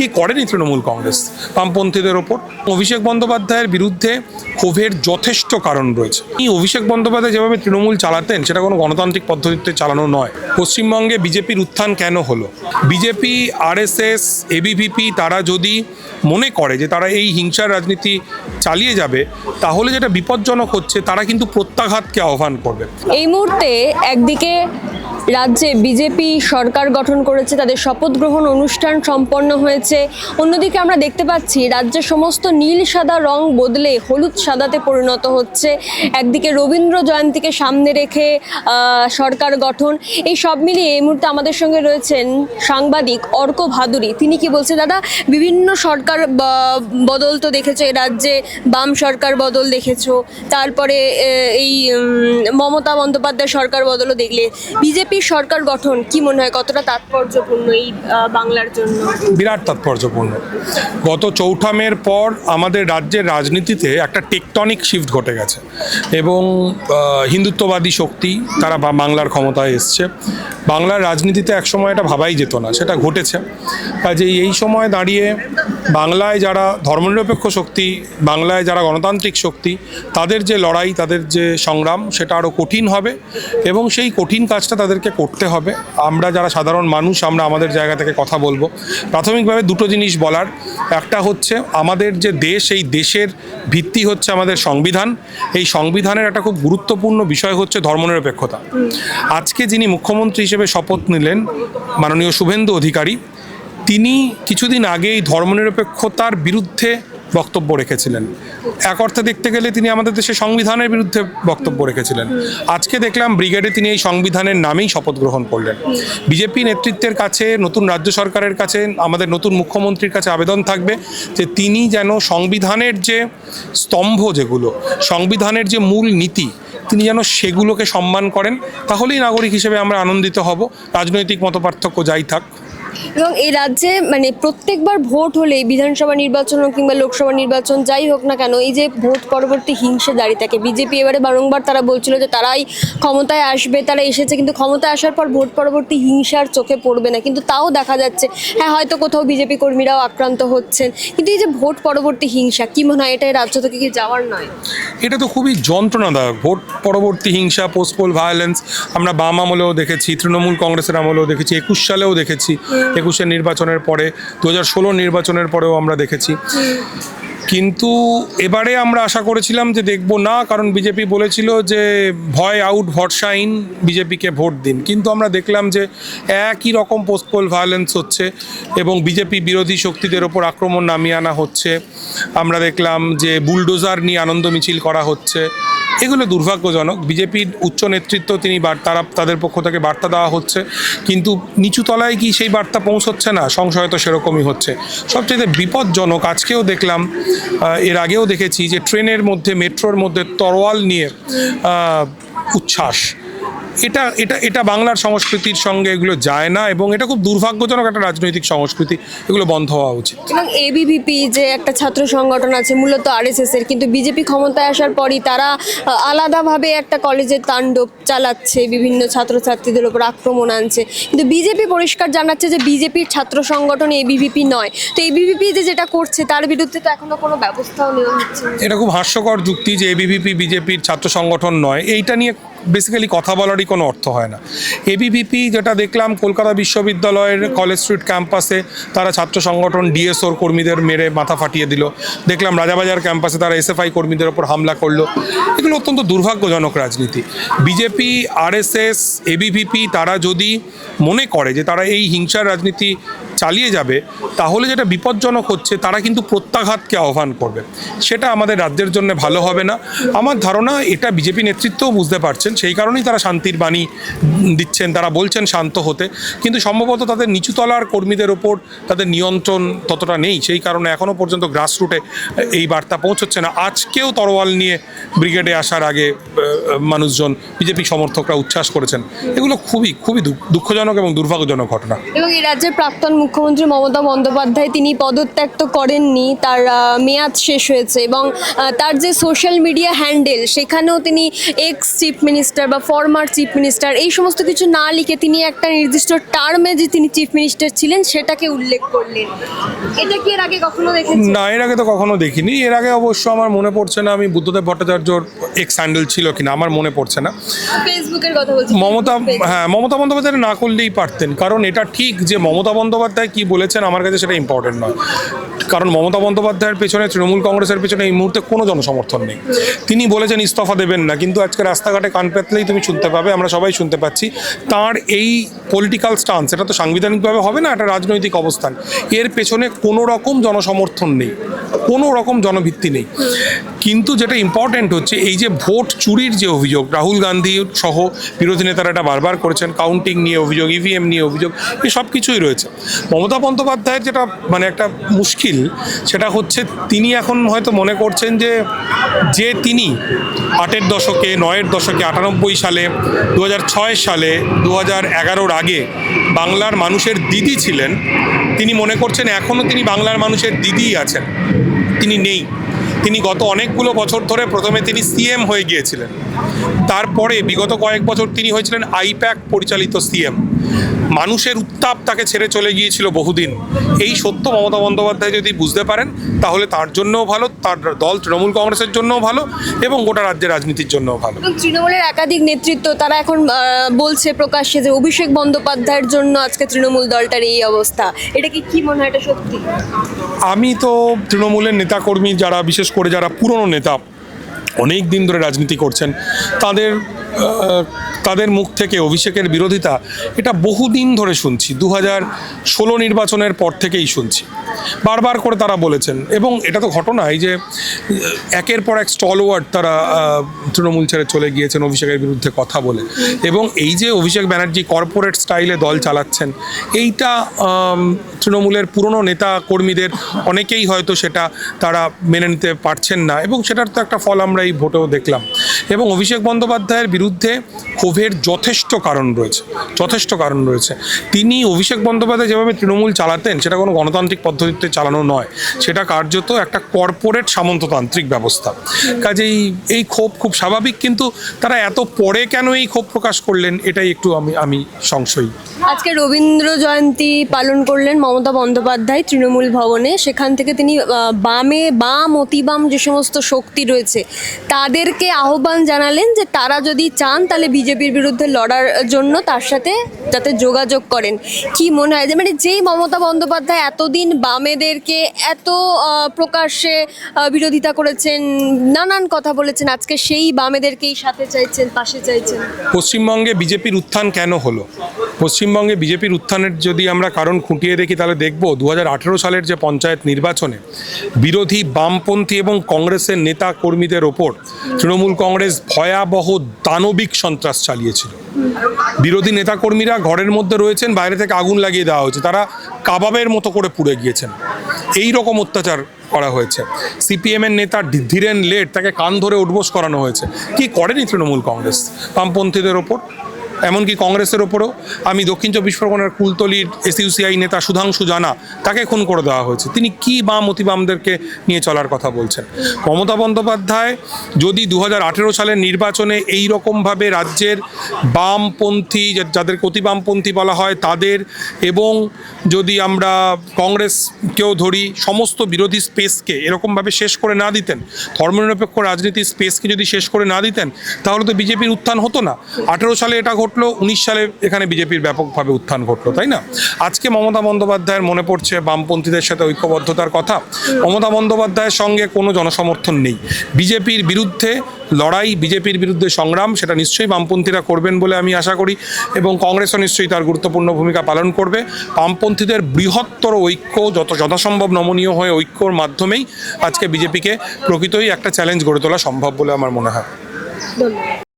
কি করেনি তৃণমূল কংগ্রেস বামপন্থীদের ওপর? অভিষেক বন্দ্যোপাধ্যায়ের বিরুদ্ধে ক্ষোভের যথেষ্ট কারণ রয়েছে। এই অভিষেক বন্দ্যোপাধ্যায় যেভাবে তৃণমূল চালাতেন সেটা কোনো গণতান্ত্রিক পদ্ধতিতে চালানো নয়। পশ্চিমবঙ্গে বিজেপির উত্থান কেন হলো? বিজেপি, আরএসএস, এবিভিপি তারা যদি মনে করে যে তারা এই হিংসার রাজনীতি চালিয়ে যাবে, তাহলে যেটা বিপজ্জনক হচ্ছে, তারা কিন্তু প্রত্যাঘাতকে আহ্বান করবে। এই মুহূর্তে একদিকে রাজ্যে বিজেপি সরকার গঠন করেছে, তাদের শপথ গ্রহণ অনুষ্ঠান সম্পন্ন হয়েছে। অন্যদিকে আমরা দেখতে পাচ্ছি রাজ্যের সমস্ত নীল সাদা রং বদলে হলুদ সাদাতে পরিণত হচ্ছে। একদিকে রবীন্দ্র জয়ন্তীকে সামনে রেখে সরকার গঠন। এই সব মিলিয়ে এই মুহূর্তে আমাদের সঙ্গে রয়েছেন সাংবাদিক অর্ক ভাদুরী। তিনি কি বলছে? দাদা, বিভিন্ন সরকার বদল তো দেখেছো এই রাজ্যে, বাম সরকার বদল দেখেছো, তারপরে এই মমতা বন্দ্যোপাধ্যায় সরকার বদলও দেখলে। বিজেপির সরকার গঠন কি মনে হয় কতটা তাৎপর্যপূর্ণ এই বাংলার জন্য? বিরাট তাৎপর্যপূর্ণ। গত ৪ঠা মের পর আমাদের রাজ্যের রাজনীতিতে একটা টেকটনিক শিফট ঘটে গেছে এবং হিন্দুত্ববাদী শক্তি তারা বাংলার ক্ষমতায় এসছে। বাংলার রাজনীতিতে একসময় এটা ভাবাই যেত না, সেটা ঘটেছে। কাজেই এই সময় দাঁড়িয়ে বাংলায় যারা ধর্মনিরপেক্ষ শক্তি, বাংলায় যারা গণতান্ত্রিক শক্তি, তাদের যে লড়াই, তাদের যে সংগ্রাম, সেটা আরও কঠিন হবে এবং সেই কঠিন কাজটা তাদেরকে করতে হবে। আমরা যারা সাধারণ মানুষ, আমরা আমাদের জায়গা থেকে কথা বলবো। প্রাথমিকভাবে দুটো জিনিস বলার, একটা হচ্ছে আমাদের যে দেশ, এই দেশের ভিত্তি হচ্ছে আমাদের সংবিধান। এই সংবিধানের একটা খুব গুরুত্বপূর্ণ বিষয় হচ্ছে ধর্মনিরপেক্ষতা। আজকে যিনি মুখ্যমন্ত্রী হিসেবে শপথ নিলেন, মাননীয় শুভেন্দু অধিকারী, তিনি কিছুদিন আগেই ধর্মনিরপেক্ষতার বিরুদ্ধে বক্তব্য রেখেছিলেন। এক অর্থে দেখতে গেলে তিনি আমাদের দেশের সংবিধানের বিরুদ্ধে বক্তব্য রেখেছিলেন। আজকে দেখলাম ব্রিগেডে তিনি এই সংবিধানের নামেই শপথ গ্রহণ করলেন। বিজেপি নেতৃত্বের কাছে, নতুন রাজ্য সরকারের কাছে, আমাদের নতুন মুখ্যমন্ত্রীর কাছে আবেদন থাকবে যে তিনি যেন সংবিধানের যে স্তম্ভ, যেগুলো সংবিধানের যে মূল নীতি, তিনি যেন সেগুলোকে সম্মান করেন। তাহলেই নাগরিক হিসেবে আমরা আনন্দিত হব, রাজনৈতিক মতপার্থক্য যাই থাক। এবং এই রাজ্যে প্রত্যেকবার ভোট হলে, বিধানসভা নির্বাচন হোক কিংবা লোকসভা নির্বাচন যাই হোক না কেন, এই যে ভোট পরবর্তী হিংসা দাঁড়িয়ে থাকে। বিজেপি এবারে বারংবার তারা বলছিল যে তারাই ক্ষমতায় আসবে, তারা এসেছে, কিন্তু ক্ষমতায় আসার পর ভোট পরবর্তী হিংসার চোখে পড়বে না। কিন্তু তাও দেখা যাচ্ছে, হ্যাঁ হয়তো কোথাও বিজেপি কর্মীরাও আক্রান্ত হচ্ছেন, কিন্তু এই যে ভোট পরবর্তী হিংসা, কি মনে হয় এটা রাজ্য থেকে কি যাওয়ার নয়? এটা তো খুবই যন্ত্রণাদায়ক। ভোট পরবর্তী হিংসা, পোস্ট পোল ভায়োলেন্স আমরা বাম আমলেও দেখেছি, তৃণমূল কংগ্রেসের আমলেও দেখেছি, 21 সালেও দেখেছি, 21-এর নির্বাচনের পরে, 2016 নির্বাচনের পরেও আমরা দেখেছি। কিন্তু এবারে আমরা আশা করেছিলাম যে দেখব না, কারণ বিজেপি বলেছিল যে ভয় আউট, ভরসা ইন, বিজেপিকে ভোট দিন। কিন্তু আমরা দেখলাম যে একই রকম পোস্ট পোল ভায়োলেন্স হচ্ছে এবং বিজেপি বিরোধী শক্তিদের ওপর আক্রমণ নামিয়ে আনা হচ্ছে। আমরা দেখলাম যে বুলডোজার নিয়ে আনন্দ মিছিল করা হচ্ছে। এগুলো দুর্ভাগ্যজনক। বিজেপির উচ্চ নেতৃত্ব তাদের পক্ষ থেকে বার্তা দেওয়া হচ্ছে, কিন্তু নিচু তলায় কি সেই বার্তা পৌঁছচ্ছে না? সংশয় তো সেরকমই হচ্ছে। সবচেয়ে বিপজ্জনক, আজকেও দেখলাম, এর আগেও দেখেছি যে ট্রেনের মধ্যে, মেট্রোর মধ্যে তরোয়াল নিয়ে উচ্ছ্বাস। এটা বাংলার সংস্কৃতির সঙ্গে এগুলো যায় না এবং এটা খুব দুর্ভাগ্যজনক একটা রাজনৈতিক সংস্কৃতি। এগুলো বন্ধ হওয়া উচিত। এবং এবিভিপি যে একটা ছাত্র সংগঠন আছে মূলত আরএসএস এর, কিন্তু বিজেপি ক্ষমতায় আসার পরই তারা আলাদাভাবে একটা কলেজের তাণ্ডব চালাচ্ছে, বিভিন্ন ছাত্রছাত্রীদের উপর আক্রমণ আনছে। কিন্তু বিজেপি পরিষ্কার জানাচ্ছে যে বিজেপির ছাত্র সংগঠন এবিভিপি নয়। তো এবিভিপি যেটা করছে তার বিরুদ্ধে তো এখনো কোনো ব্যবস্থাও নেওয়া হচ্ছে। এটা খুব হাস্যকর যুক্তি যে এবিভিপি বিজেপির ছাত্র সংগঠন নয়। এইটা নিয়ে বেসিক্যালি কথা বলারই কোনো অর্থ হয় না। এবিভিপি যেটা দেখলাম কলকাতা বিশ্ববিদ্যালয়ের কলেজ স্ট্রিট ক্যাম্পাসে তারা ছাত্র সংগঠন ডিএসওর কর্মীদের মেরে মাথা ফাটিয়ে দিল। দেখলাম রাজাবাজার ক্যাম্পাসে তারা এসএফআই কর্মীদের ওপর হামলা করলো। এগুলো অত্যন্ত দুর্ভাগ্যজনক রাজনীতি। বিজেপি, আরএসএস, এবিভিপি তারা যদি মনে করে যে তারা এই হিংসার রাজনীতি চালিয়ে যাবে, তাহলে যেটা বিপজ্জনক হচ্ছে, তারা কিন্তু প্রত্যাঘাতকে আহ্বান করবে। সেটা আমাদের রাজ্যের জন্য ভালো হবে না। আমার ধারণা এটা বিজেপি নেতৃত্বও বুঝতে পারছেন, সেই কারণেই তারা শান্তির বাণী দিচ্ছেন, তারা বলছেন শান্ত হতে। কিন্তু সম্ভবত তাদের নিচুতলার কর্মীদের ওপর তাদের নিয়ন্ত্রণ ততটা নেই, সেই কারণে এখনও পর্যন্ত গ্রাসরুটে এই বার্তা পৌঁছচ্ছে না। আজকেও তরোয়াল নিয়ে ব্রিগেডে আসার আগে মানুষজন, বিজেপি সমর্থকরা উচ্ছ্বাস করেছেন। এগুলো খুবই খুবই দুঃখজনক এবং দুর্ভাগ্যজনক ঘটনা। এবং এই রাজ্যের প্রাক্তন মুখ্যমন্ত্রী মমতা বন্দ্যোপাধ্যায় তিনি পদত্যাগ তো করেননি, তার মেয়াদ শেষ হয়েছে এবং তার যে সোশ্যাল মিডিয়া হ্যান্ডেল সেখানেও তিনি এক্স চিফ মিনিস্টার বা ফরমার চিফ মিনিস্টার এই সমস্ত কিছু না লিখে তিনি একটা নির্দিষ্ট টার্মে যে তিনি চিফ মিনিস্টার ছিলেন সেটাকে উল্লেখ করলেন। এটা কি এর আগে কখনো দেখেছেন? না, এর আগে তো কখনো দেখিনি। এর আগে অবশ্য আমার মনে পড়ছে না আমি বুদ্ধদেব ভট্টাচার্যর এক্স হ্যান্ডেল ছিল কিনা, আমার মনে পড়ছে না। ফেসবুকের কথা বলছি। মমতা বন্দ্যোপাধ্যায় না করলেই পারতেন, কারণ এটা ঠিক যে মমতা বন্দ্যোপাধ্যায় কি বলেছেন আমার কাছে সেটা ইম্পর্টেন্ট নয়, কারণ মমতা বন্দ্যোপাধ্যায়ের পেছনে তৃণমূল কংগ্রেসের পেছনে এই মুহূর্তে কোনো জনসমর্থন নেই। তিনি বলেছেন ইস্তফা দেবেন না, কিন্তু আজকে রাস্তাঘাটে কান পেতলেই তুমি শুনতে পাবে, আমরা সবাই শুনতে পাচ্ছি তার এই পলিটিক্যাল স্টান্স, এটা তো সাংবিধানিকভাবে হবে না, এটা রাজনৈতিক অবস্থান, এর পেছনে কোনো রকম জনসমর্থন নেই, কোনো রকম জনভিত্তি নেই। কিন্তু যেটা ইম্পর্ট্যান্ট হচ্ছে এই যে ভোট চুরির যে অভিযোগ রাহুল গান্ধী সহ বিরোধী নেতারা এটা বারবার করেছেন, কাউন্টিং নিয়ে অভিযোগ, ইভিএম নিয়ে অভিযোগ, এই সব কিছুই রয়েছে। মমতা বন্দ্যোপাধ্যায়ের যেটা মানে একটা মুশকিল সেটা হচ্ছে তিনি এখন হয়তো মনে করছেন যে তিনি 8-এর দশকে 9-এর দশকে 98 সালে 2006 সালে 2011-র আগে বাংলার মানুষের দিদি ছিলেন, তিনি মনে করছেন এখনও তিনি বাংলার মানুষের দিদিই আছেন। তিনি নেই। তিনি গত অনেকগুলো বছর ধরে প্রথমে তিনি সিএম হয়ে গিয়েছিলেন, তারপরে বিগত কয়েক বছর তিনি হয়েছিলেন আইপ্যাক পরিচালিত সিএম। মানুষের উত্তাপ তাকে ছেড়ে চলে গিয়েছিল বহুদিন। এই সত্য মমতা বন্দ্যোপাধ্যায় যদি বুঝতে পারেন তাহলে তার জন্যও ভালো, তার দল তৃণমূল কংগ্রেসের জন্যও ভালো এবং গোটা রাজ্যের রাজনীতির জন্যও ভালো। তৃণমূলের একাধিক নেতৃত্ব তারা এখন বলছে প্রকাশ্যে যে অভিষেক বন্দ্যোপাধ্যায়ের জন্য আজকে তৃণমূল দলটার এই অবস্থা। এটা কি মনে হয়, এটা সত্যি? আমি তো তৃণমূলের নেতাকর্মী যারা, বিশেষ করে যারা পুরনো নেতা অনেক দিন ধরে রাজনীতি করছেন, তাদের মুখ থেকে অভিষেকের বিরোধিতা এটা বহুদিন ধরে শুনছি। 2016 নির্বাচনের পর থেকেই শুনছি, বারবার করে তারা বলেছেন। এবং এটা তো ঘটনা, এই যে একের পর এক স্টলওয়ার্ড তারা তৃণমূল ছেড়ে চলে গিয়েছেন অভিষেকের বিরুদ্ধে কথা বলে। এবং এই যে অভিষেক ব্যানার্জি কর্পোরেট স্টাইলে দল চালাচ্ছেন, এইটা তৃণমূলের পুরনো নেতা কর্মীদের অনেকেই হয়তো সেটা তারা মেনে নিতে পারছেন না, এবং সেটার তো একটা ফল আমরা এই ভোটেও দেখলাম। এবং অভিষেক বন্দ্যোপাধ্যায়ের বিরুদ্ধে ক্ষোভের যথেষ্ট কারণ রয়েছে। তিনি অভিষেক বন্দ্যোপাধ্যায় যেভাবে তৃণমূল চালাতেন সেটা কোনো গণতান্ত্রিক পদ্ধতিতে চালানো নয়, সেটা কার্যত একটা কর্পোরেট সামন্ততান্ত্রিক ব্যবস্থা। কাজেই এই ক্ষোভ খুব স্বাভাবিক, কিন্তু তারা এত পরে কেন এই ক্ষোভ প্রকাশ করলেন এটাই একটু আমি সংশয়ী। আজকে রবীন্দ্র জয়ন্তী পালন করলেন মমতা বন্দ্যোপাধ্যায় তৃণমূল ভবনে। সেখান থেকে তিনি বাম অতিবাম যে সমস্ত শক্তি রয়েছে তাদেরকে আহ্বান জানালেন যে তারা যদি চান তাহলে বিজেপির বিরুদ্ধে লড়ার জন্য তার সাথে যাতে যোগাযোগ করেন। কি মনে হয় যে যেই মমতা বন্দ্যোপাধ্যায় এতদিন বামেদেরকে এত প্রকাশ্যে বিরোধিতা করেছেন, নানান কথা বলেছেন, আজকে সেই বামেদেরকেই সাথে চাইছেন, পাশে চাইছেন। পশ্চিমবঙ্গে বিজেপির উত্থান কেন হলো? পশ্চিমবঙ্গে বিজেপির উত্থানের যদি আমরা কারণ খুঁটিয়ে দেখি তাহলে দেখব 2018 সালের যে পঞ্চায়েত নির্বাচনে বিরোধী বামপন্থী এবং কংগ্রেসের নেতা কর্মীদের ওপর তৃণমূল কংগ্রেস ভয়াবহ দানবিক সন্ত্রাস চালিয়েছিল। বিরোধী নেতাকর্মীরা ঘরের মধ্যে রয়েছেন, বাইরে থেকে আগুন লাগিয়ে দেওয়া হয়েছে, তারা কাবাবের মতো করে পুড়ে গিয়েছেন। এই রকম অত্যাচার করা হয়েছে। সিপিএমের নেতা ধীরেন লেট তাকে কান ধরে উঠবোস করানো হয়েছে। কি করেনি তৃণমূল কংগ্রেস বামপন্থীদের ওপর? এমনকি কংগ্রেসের ওপরও। আমি দক্ষিণ চব্বিশ পরগনার কুলতলির এসইউসিআই নেতা সুধাংশু জানা, তাকে খুন করে দেওয়া হয়েছে। তিনি কি বাম অতিবামদেরকে নিয়ে চলার কথা বলছেন? মমতা বন্দ্যোপাধ্যায় যদি 2018 সালের নির্বাচনে এই রকমভাবে রাজ্যের বামপন্থী, যাদেরকে অতিবামপন্থী বলা হয় তাদের, এবং যদি আমরা কংগ্রেসকেও ধরি, সমস্ত বিরোধী স্পেসকে এরকমভাবে শেষ করে না দিতেন, ধর্মনিরপেক্ষ রাজনীতির স্পেসকে যদি শেষ করে না দিতেন, তাহলে তো বিজেপির উত্থান হতো না। 18 সালে এটা ঘটলো, 19 সালে এখানে বিজেপির ব্যাপকভাবে উত্থান ঘটলো, তাই না? আজকে মমতা বন্দ্যোপাধ্যায়ের মনে পড়ছে বামপন্থীদের সাথে ঐক্যবদ্ধতার কথা। মমতা বন্দ্যোপাধ্যায়ের সঙ্গে কোনো জনসমর্থন নেই। বিজেপির বিরুদ্ধে লড়াই, বিজেপির বিরুদ্ধে সংগ্রাম, সেটা নিশ্চয়ই বামপন্থীরা করবেন বলে আমি আশা করি, এবং কংগ্রেসও নিশ্চয়ই তার গুরুত্বপূর্ণ ভূমিকা পালন করবে। বামপন্থীদের বৃহত্তর ঐক্য যথাসম্ভব নমনীয় হয়ে ঐক্যর মাধ্যমেই আজকে বিজেপিকে প্রকৃতই একটা চ্যালেঞ্জ গড়ে তোলা সম্ভব বলে আমার মনে হয়। ধন্যবাদ।